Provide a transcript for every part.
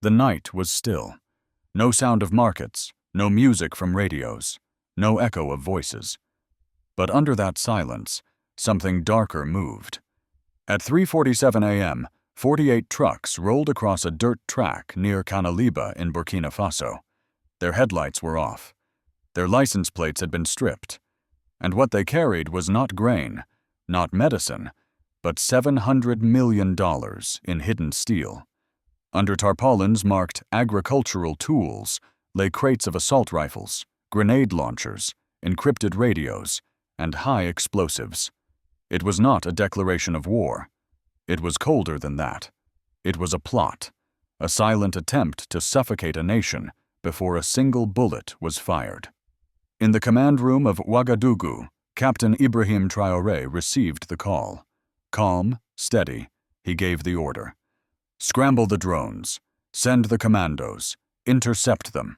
The night was still. No sound of markets, no music from radios, no echo of voices. But under that silence, something darker moved. At 3:47 a.m., 48 trucks rolled across a dirt track near Canaliba in Burkina Faso. Their headlights were off. Their license plates had been stripped. And what they carried was not grain, not medicine, but $700 million in hidden steel. Under tarpaulins marked agricultural tools lay crates of assault rifles, grenade launchers, encrypted radios, and high explosives. It was not a declaration of war. It was colder than that. It was a plot, a silent attempt to suffocate a nation before a single bullet was fired. In the command room of Ouagadougou, Captain Ibrahim Traoré received the call. Calm, steady, he gave the order. Scramble the drones. Send the commandos. Intercept them.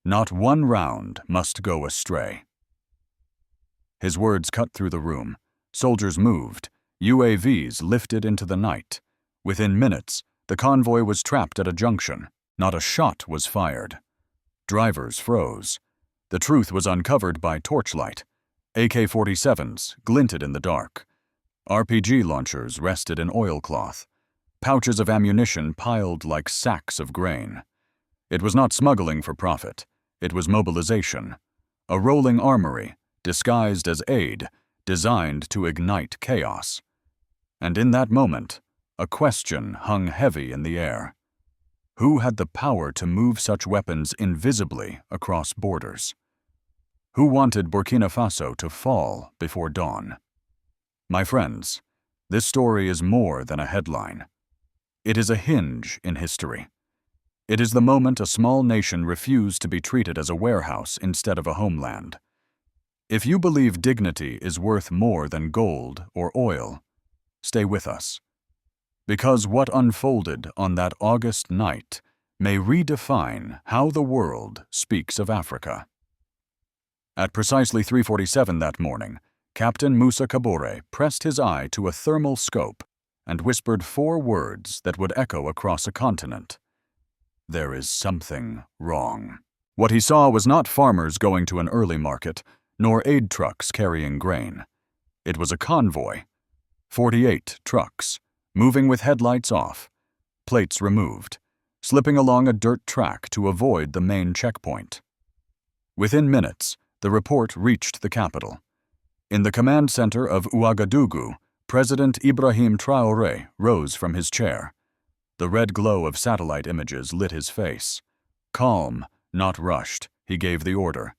Not one round must go astray. His words cut through the room. Soldiers moved. UAVs lifted into the night. Within minutes, the convoy was trapped at a junction. Not a shot was fired. Drivers froze. The truth was uncovered by torchlight. AK-47s glinted in the dark. RPG launchers rested in oilcloth. Pouches of ammunition piled like sacks of grain. It was not smuggling for profit. It was mobilization. A rolling armory, disguised as aid, designed to ignite chaos. And in that moment, a question hung heavy in the air. Who had the power to move such weapons invisibly across borders? Who wanted Burkina Faso to fall before dawn? My friends, this story is more than a headline. It is a hinge in history. It is the moment a small nation refused to be treated as a warehouse instead of a homeland. If you believe dignity is worth more than gold or oil, stay with us. Because what unfolded on that August night may redefine how the world speaks of Africa. At precisely 3:47 that morning, Captain Moussa Kabore pressed his eye to a thermal scope and whispered 4 words that would echo across a continent. There is something wrong. What he saw was not farmers going to an early market, nor aid trucks carrying grain. It was a convoy. 48 trucks, moving with headlights off, plates removed, slipping along a dirt track to avoid the main checkpoint. Within minutes, the report reached the capital. In the command center of Ouagadougou, President Ibrahim Traoré rose from his chair. The red glow of satellite images lit his face. Calm, not rushed, he gave the order.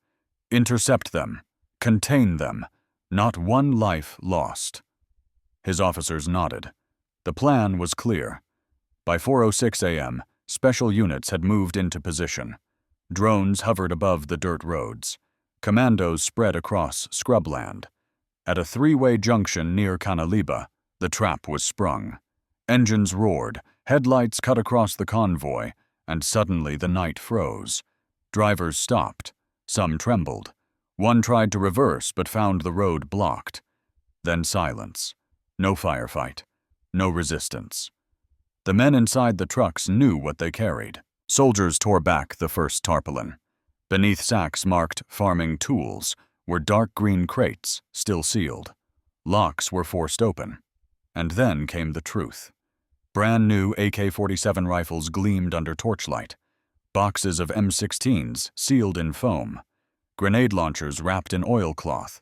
Intercept them. Contain them. Not one life lost. His officers nodded. The plan was clear. By 4:06 a.m., special units had moved into position. Drones hovered above the dirt roads. Commandos spread across scrubland. At a 3-way junction near Canaliba, the trap was sprung. Engines roared, headlights cut across the convoy, and suddenly the night froze. Drivers stopped. Some trembled. One tried to reverse but found the road blocked. Then silence. No firefight. No resistance. The men inside the trucks knew what they carried. Soldiers tore back the first tarpaulin. Beneath sacks marked farming tools were dark green crates, still sealed. Locks were forced open. And then came the truth. Brand new AK-47 rifles gleamed under torchlight. Boxes of M16s sealed in foam. Grenade launchers wrapped in oilcloth.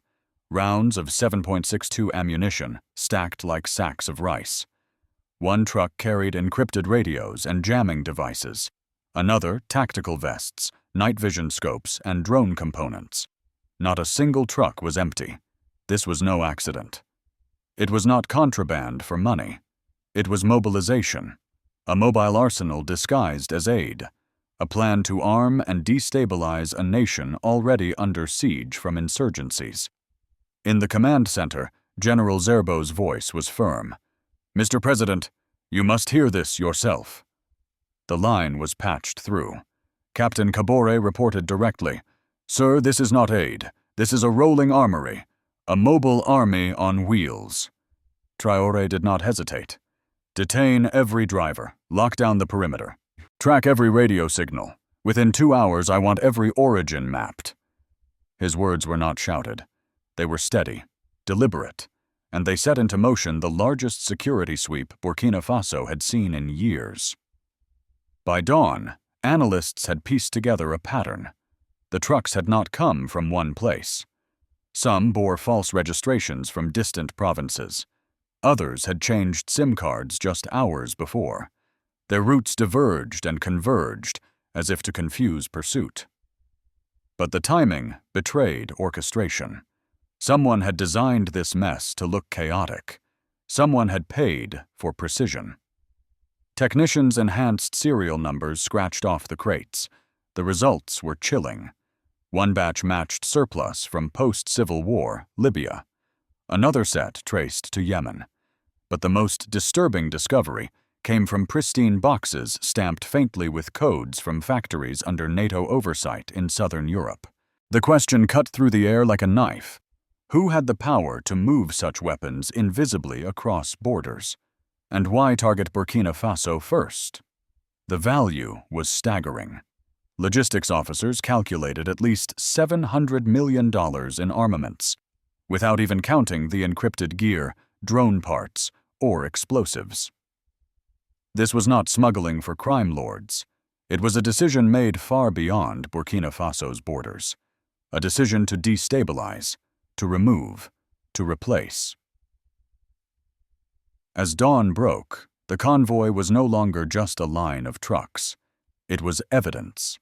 Rounds of 7.62 ammunition stacked like sacks of rice. One truck carried encrypted radios and jamming devices. Another, tactical vests, night vision scopes, and drone components. Not a single truck was empty. This was no accident. It was not contraband for money. It was mobilization. A mobile arsenal disguised as aid. A plan to arm and destabilize a nation already under siege from insurgencies. In the command center, General Zerbo's voice was firm. "Mr. President, you must hear this yourself." The line was patched through. Captain Kabore reported directly, "Sir, this is not aid. This is a rolling armory. A mobile army on wheels." Traore did not hesitate. "Detain every driver. Lock down the perimeter. Track every radio signal. Within 2 hours, I want every origin mapped." His words were not shouted. They were steady, deliberate, and they set into motion the largest security sweep Burkina Faso had seen in years. By dawn, analysts had pieced together a pattern. The trucks had not come from one place. Some bore false registrations from distant provinces. Others had changed SIM cards just hours before. Their routes diverged and converged, as if to confuse pursuit. But the timing betrayed orchestration. Someone had designed this mess to look chaotic. Someone had paid for precision. Technicians enhanced serial numbers scratched off the crates. The results were chilling. One batch matched surplus from post-Civil War Libya. Another set traced to Yemen. But the most disturbing discovery came from pristine boxes stamped faintly with codes from factories under NATO oversight in southern Europe. The question cut through the air like a knife. Who had the power to move such weapons invisibly across borders? And why target Burkina Faso first? The value was staggering. Logistics officers calculated at least $700 million in armaments, without even counting the encrypted gear, drone parts, or explosives. This was not smuggling for crime lords. It was a decision made far beyond Burkina Faso's borders. A decision to destabilize, to remove, to replace. As dawn broke, the convoy was no longer just a line of trucks. It was evidence.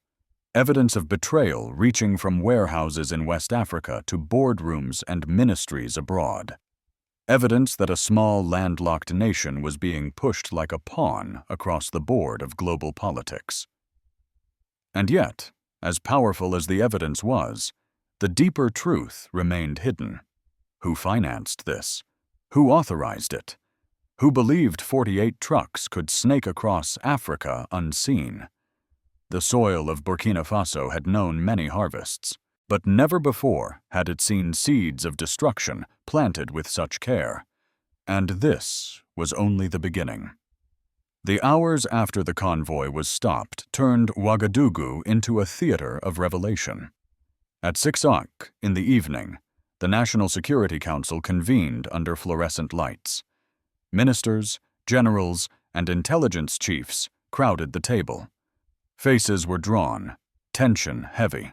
Evidence of betrayal reaching from warehouses in West Africa to boardrooms and ministries abroad. Evidence that a small landlocked nation was being pushed like a pawn across the board of global politics. And yet, as powerful as the evidence was, the deeper truth remained hidden. Who financed this? Who authorized it? Who believed 48 trucks could snake across Africa unseen? The soil of Burkina Faso had known many harvests, but never before had it seen seeds of destruction planted with such care. And this was only the beginning. The hours after the convoy was stopped turned Ouagadougou into a theater of revelation. At 6 o'clock in the evening, the National Security Council convened under fluorescent lights. Ministers, generals, and intelligence chiefs crowded the table. Faces were drawn, tension heavy.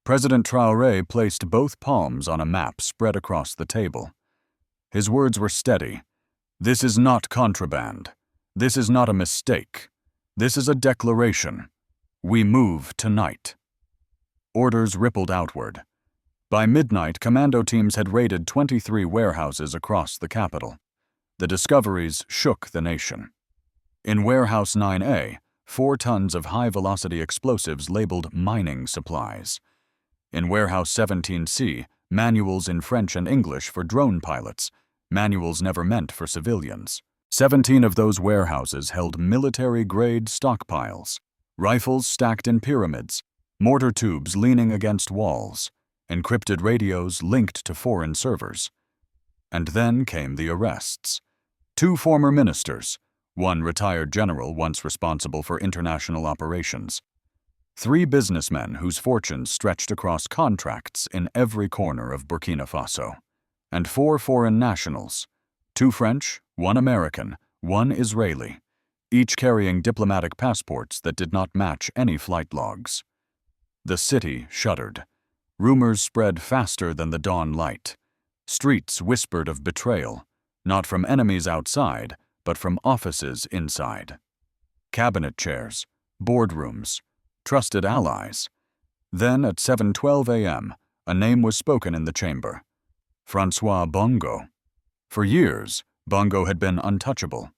President Traoré placed both palms on a map spread across the table. His words were steady. "This is not contraband. This is not a mistake. This is a declaration. We move tonight." Orders rippled outward. By midnight, commando teams had raided 23 warehouses across the capital. The discoveries shook the nation. In Warehouse 9A, 4 tons of high-velocity explosives labeled mining supplies. In Warehouse 17C, manuals in French and English for drone pilots, manuals never meant for civilians. 17 of those warehouses held military-grade stockpiles, rifles stacked in pyramids, mortar tubes leaning against walls, encrypted radios linked to foreign servers. And then came the arrests. 2 former ministers, 1 retired general once responsible for international operations, 3 businessmen whose fortunes stretched across contracts in every corner of Burkina Faso, and 4 foreign nationals, 2 French, 1 American, 1 Israeli, each carrying diplomatic passports that did not match any flight logs. The city shuddered. Rumors spread faster than the dawn light. Streets whispered of betrayal, not from enemies outside, but from offices inside. Cabinet chairs, boardrooms, trusted allies. Then at 7:12 a.m., a name was spoken in the chamber. François Bongo. For years, Bongo had been untouchable.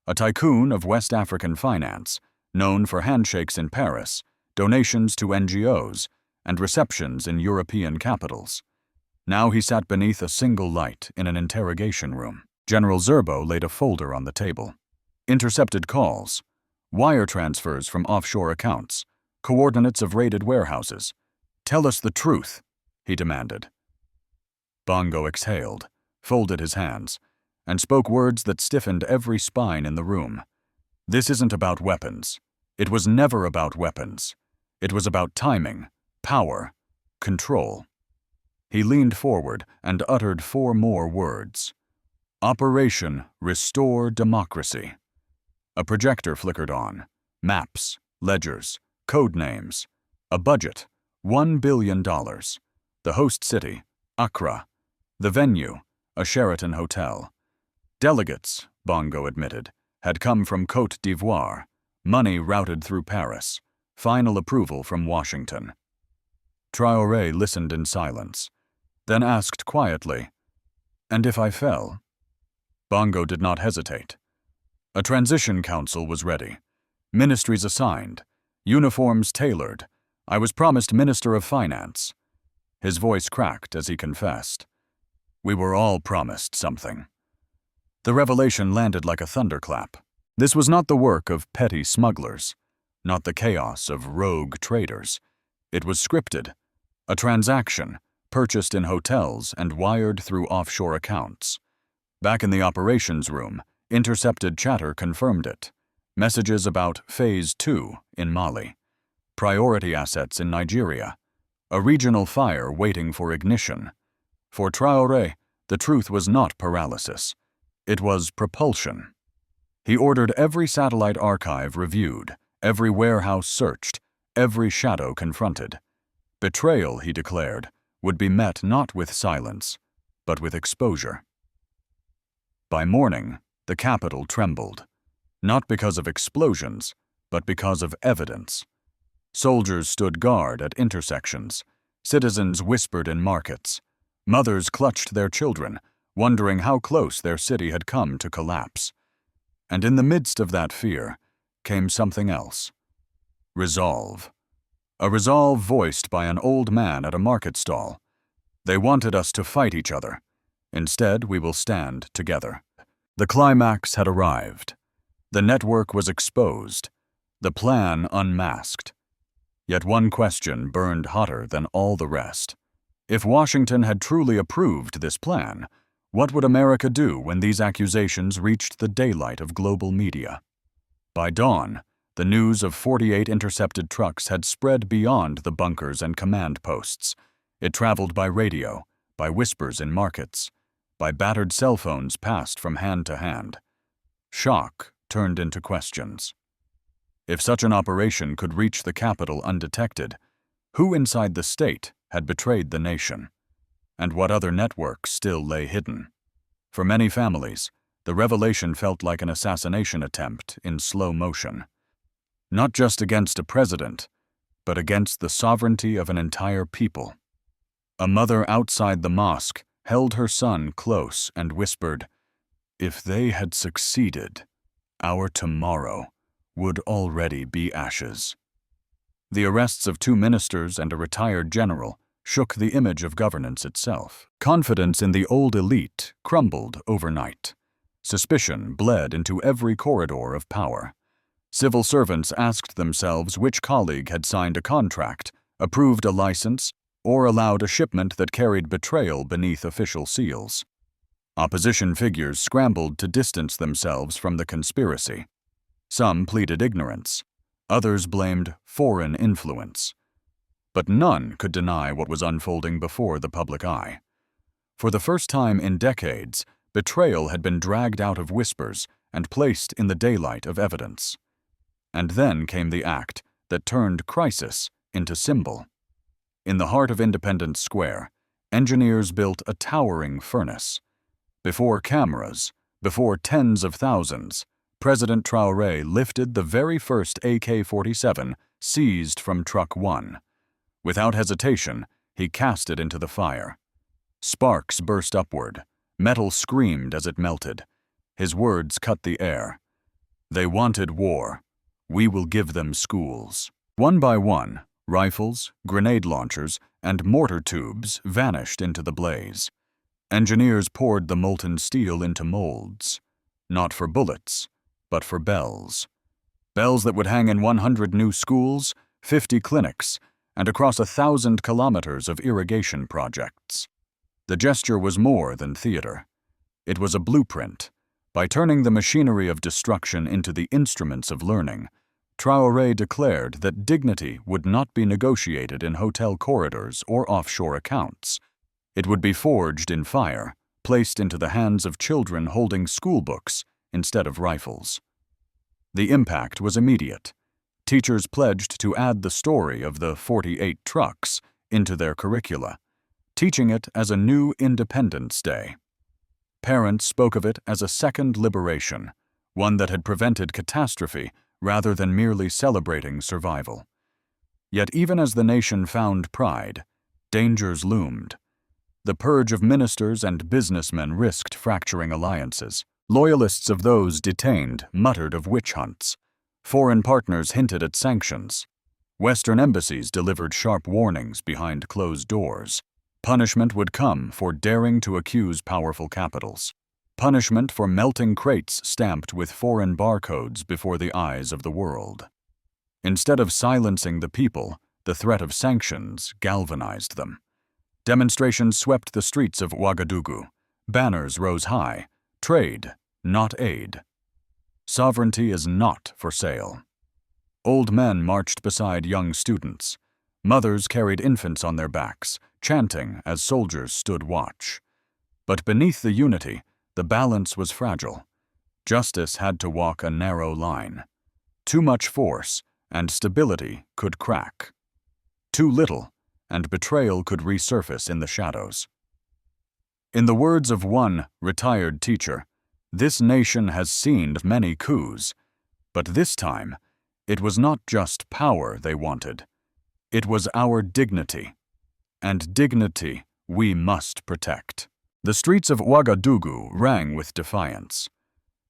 A tycoon of West African finance, known for handshakes in Paris, donations to NGOs, and receptions in European capitals. Now he sat beneath a single light in an interrogation room. General Zerbo laid a folder on the table. Intercepted calls, wire transfers from offshore accounts, coordinates of raided warehouses. "Tell us the truth," he demanded. Bongo exhaled, folded his hands, and spoke words that stiffened every spine in the room. "This isn't about weapons. It was never about weapons. It was about timing, power, control. He leaned forward and uttered 4 more words. Operation Restore Democracy. A projector flickered on. Maps, ledgers, code names. A budget, $1 billion. The host city, Accra. The venue, a Sheraton hotel. Delegates, Bongo admitted, had come from Côte d'Ivoire. Money routed through Paris. Final approval from Washington. Traoré listened in silence, then asked quietly, "And if I fell?" Bongo did not hesitate. A transition council was ready. Ministries assigned. Uniforms tailored. I was promised Minister of Finance. His voice cracked as he confessed. We were all promised something. The revelation landed like a thunderclap. This was not the work of petty smugglers, not the chaos of rogue traders. It was scripted, a transaction purchased in hotels and wired through offshore accounts. Back in the operations room, intercepted chatter confirmed it. Messages about Phase 2 in Mali, priority assets in Nigeria, a regional fire waiting for ignition. For Traoré, the truth was not paralysis. It was propulsion. He ordered every satellite archive reviewed, every warehouse searched, every shadow confronted. Betrayal, he declared, would be met not with silence, but with exposure. By morning, the capital trembled, not because of explosions, but because of evidence. Soldiers stood guard at intersections. Citizens whispered in markets. Mothers clutched their children, wondering how close their city had come to collapse. And in the midst of that fear came something else. Resolve. A resolve voiced by an old man at a market stall. They wanted us to fight each other. Instead, we will stand together. The climax had arrived. The network was exposed. The plan unmasked. Yet one question burned hotter than all the rest. If Washington had truly approved this plan, what would America do when these accusations reached the daylight of global media? By dawn, the news of 48 intercepted trucks had spread beyond the bunkers and command posts. It traveled by radio, by whispers in markets, by battered cell phones passed from hand to hand. Shock turned into questions. If such an operation could reach the capital undetected, who inside the state had betrayed the nation? And what other networks still lay hidden? For many families, the revelation felt like an assassination attempt in slow motion. Not just against a president, but against the sovereignty of an entire people. A mother outside the mosque held her son close and whispered, "If they had succeeded, our tomorrow would already be ashes." The arrests of 2 ministers and a retired general shook the image of governance itself. Confidence in the old elite crumbled overnight. Suspicion bled into every corridor of power. Civil servants asked themselves which colleague had signed a contract, approved a license, or allowed a shipment that carried betrayal beneath official seals. Opposition figures scrambled to distance themselves from the conspiracy. Some pleaded ignorance. Others blamed foreign influence. But none could deny what was unfolding before the public eye. For the first time in decades, betrayal had been dragged out of whispers and placed in the daylight of evidence. And then came the act that turned crisis into symbol. In the heart of Independence Square, engineers built a towering furnace. Before cameras, before tens of thousands, President Traoré lifted the very first AK-47 seized from Truck 1. Without hesitation, he cast it into the fire. Sparks burst upward. Metal screamed as it melted. His words cut the air. They wanted war. We will give them schools. One by one, rifles, grenade launchers, and mortar tubes vanished into the blaze. Engineers poured the molten steel into molds, not for bullets, but for bells. Bells that would hang in 100 new schools, 50 clinics, and across 1,000 kilometers of irrigation projects. The gesture was more than theater. It was a blueprint. By turning the machinery of destruction into the instruments of learning, Traore declared that dignity would not be negotiated in hotel corridors or offshore accounts. It would be forged in fire, placed into the hands of children holding schoolbooks instead of rifles. The impact was immediate. Teachers pledged to add the story of the 48 trucks into their curricula, teaching it as a new Independence Day. Parents spoke of it as a second liberation, one that had prevented catastrophe rather than merely celebrating survival. Yet even as the nation found pride, dangers loomed. The purge of ministers and businessmen risked fracturing alliances. Loyalists of those detained muttered of witch hunts. Foreign partners hinted at sanctions. Western embassies delivered sharp warnings behind closed doors. Punishment would come for daring to accuse powerful capitals. Punishment for melting crates stamped with foreign barcodes before the eyes of the world. Instead of silencing the people, the threat of sanctions galvanized them. Demonstrations swept the streets of Ouagadougou. Banners rose high. Trade, not aid. Sovereignty is not for sale. Old men marched beside young students. Mothers carried infants on their backs, chanting as soldiers stood watch. But beneath the unity, the balance was fragile. Justice had to walk a narrow line. Too much force, and stability could crack. Too little, and betrayal could resurface in the shadows. In the words of one retired teacher, this nation has seen many coups, but this time, it was not just power they wanted. It was our dignity, and dignity we must protect. The streets of Ouagadougou rang with defiance.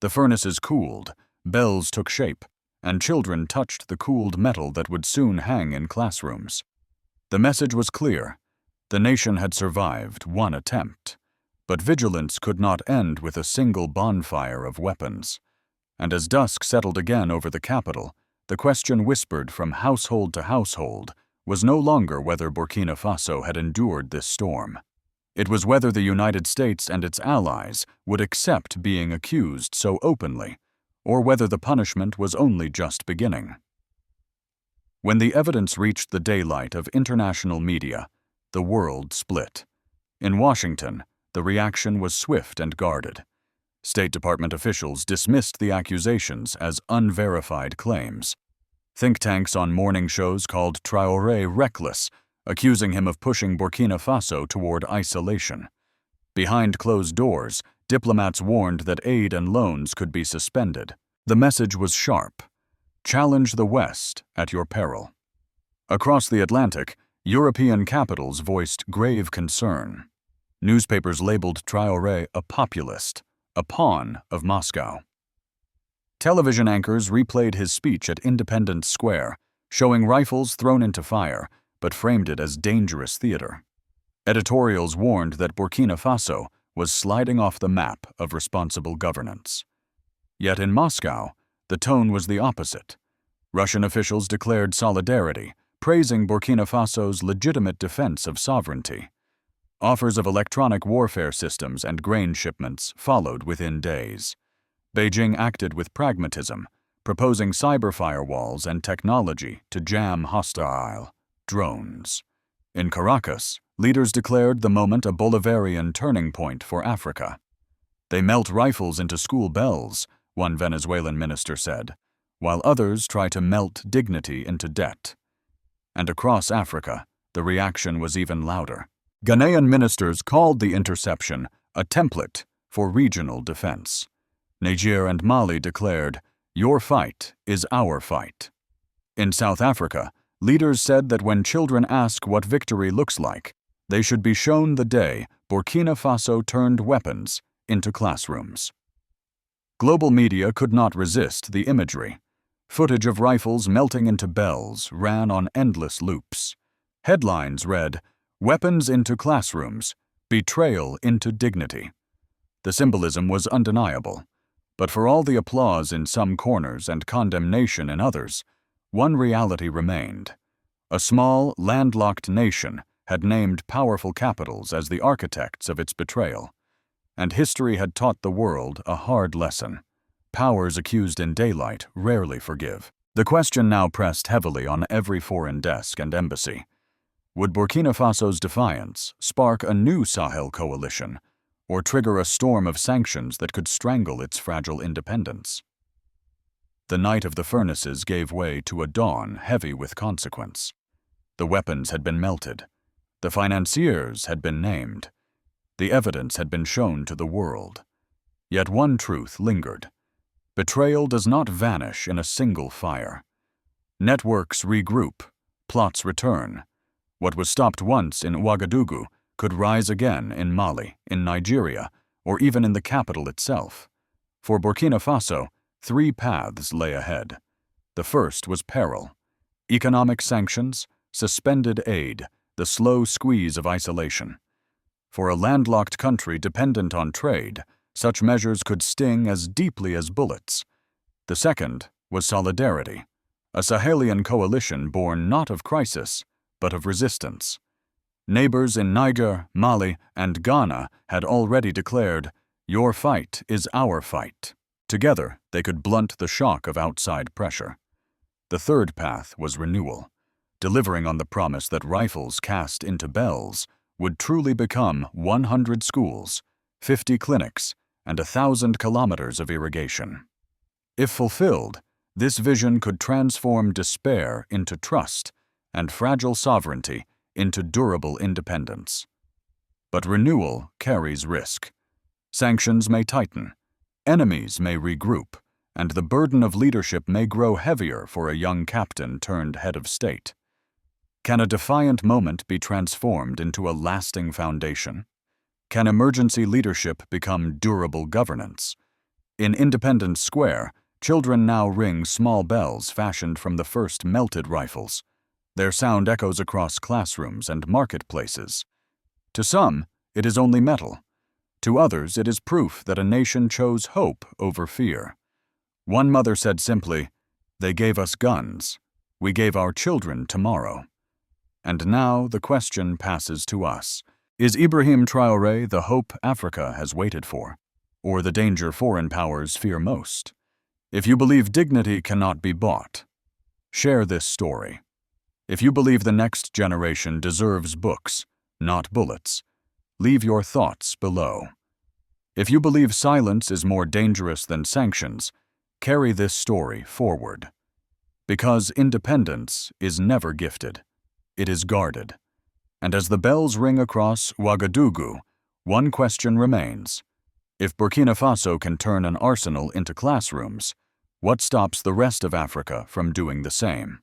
The furnaces cooled, bells took shape, and children touched the cooled metal that would soon hang in classrooms. The message was clear. The nation had survived one attempt, but vigilance could not end with a single bonfire of weapons. And as dusk settled again over the capital, the question whispered from household to household was no longer whether Burkina Faso had endured this storm. It was whether the United States and its allies would accept being accused so openly, or whether the punishment was only just beginning. When the evidence reached the daylight of international media, the world split. In Washington, the reaction was swift and guarded. State Department officials dismissed the accusations as unverified claims. Think tanks on morning shows called Traore reckless, accusing him of pushing Burkina Faso toward isolation. Behind closed doors, diplomats warned that aid and loans could be suspended. The message was sharp. Challenge the West at your peril. Across the Atlantic, European capitals voiced grave concern. Newspapers labeled Traore a populist, a pawn of Moscow. Television anchors replayed his speech at Independence Square, showing rifles thrown into fire, but framed it as dangerous theater. Editorials warned that Burkina Faso was sliding off the map of responsible governance. Yet in Moscow, the tone was the opposite. Russian officials declared solidarity, praising Burkina Faso's legitimate defense of sovereignty. Offers of electronic warfare systems and grain shipments followed within days. Beijing acted with pragmatism, proposing cyber firewalls and technology to jam hostile drones. In Caracas, leaders declared the moment a Bolivarian turning point for Africa. They melt rifles into school bells, one Venezuelan minister said, while others try to melt dignity into debt. And across Africa, the reaction was even louder. Ghanaian ministers called the interception a template for regional defense. Niger and Mali declared, "Your fight is our fight." In South Africa, leaders said that when children ask what victory looks like, they should be shown the day Burkina Faso turned weapons into classrooms. Global media could not resist the imagery. Footage of rifles melting into bells ran on endless loops. Headlines read, "Weapons into classrooms, betrayal into dignity." The symbolism was undeniable, but for all the applause in some corners and condemnation in others, one reality remained. A small, landlocked nation had named powerful capitals as the architects of its betrayal, and history had taught the world a hard lesson. Powers accused in daylight rarely forgive. The question now pressed heavily on every foreign desk and embassy. Would Burkina Faso's defiance spark a new Sahel coalition, or trigger a storm of sanctions that could strangle its fragile independence? The night of the furnaces gave way to a dawn heavy with consequence. The weapons had been melted. The financiers had been named. The evidence had been shown to the world. Yet one truth lingered. Betrayal does not vanish in a single fire. Networks regroup, plots return. What was stopped once in Ouagadougou could rise again in Mali, in Nigeria, or even in the capital itself. For Burkina Faso, 3 paths lay ahead. The first was peril. Economic sanctions, suspended aid, the slow squeeze of isolation. For a landlocked country dependent on trade, such measures could sting as deeply as bullets. The second was solidarity, a Sahelian coalition born not of crisis, but of resistance. Neighbors in Niger, Mali, and Ghana had already declared, "Your fight is our fight." Together, they could blunt the shock of outside pressure. The third path was renewal, delivering on the promise that rifles cast into bells would truly become 100 schools, 50 clinics, and 1,000 kilometers of irrigation. If fulfilled, this vision could transform despair into trust and fragile sovereignty into durable independence. But renewal carries risk. Sanctions may tighten, enemies may regroup, and the burden of leadership may grow heavier for a young captain turned head of state. Can a defiant moment be transformed into a lasting foundation? Can emergency leadership become durable governance? In Independence Square, children now ring small bells fashioned from the first melted rifles. Their sound echoes across classrooms and marketplaces. To some, it is only metal. To others, it is proof that a nation chose hope over fear. One mother said simply, "They gave us guns. We gave our children tomorrow." And now the question passes to us. Is Ibrahim Traoré the hope Africa has waited for, or the danger foreign powers fear most? If you believe dignity cannot be bought, share this story. If you believe the next generation deserves books, not bullets, leave your thoughts below. If you believe silence is more dangerous than sanctions, carry this story forward. Because independence is never gifted, it is guarded. And as the bells ring across Ouagadougou, one question remains. If Burkina Faso can turn an arsenal into classrooms, what stops the rest of Africa from doing the same?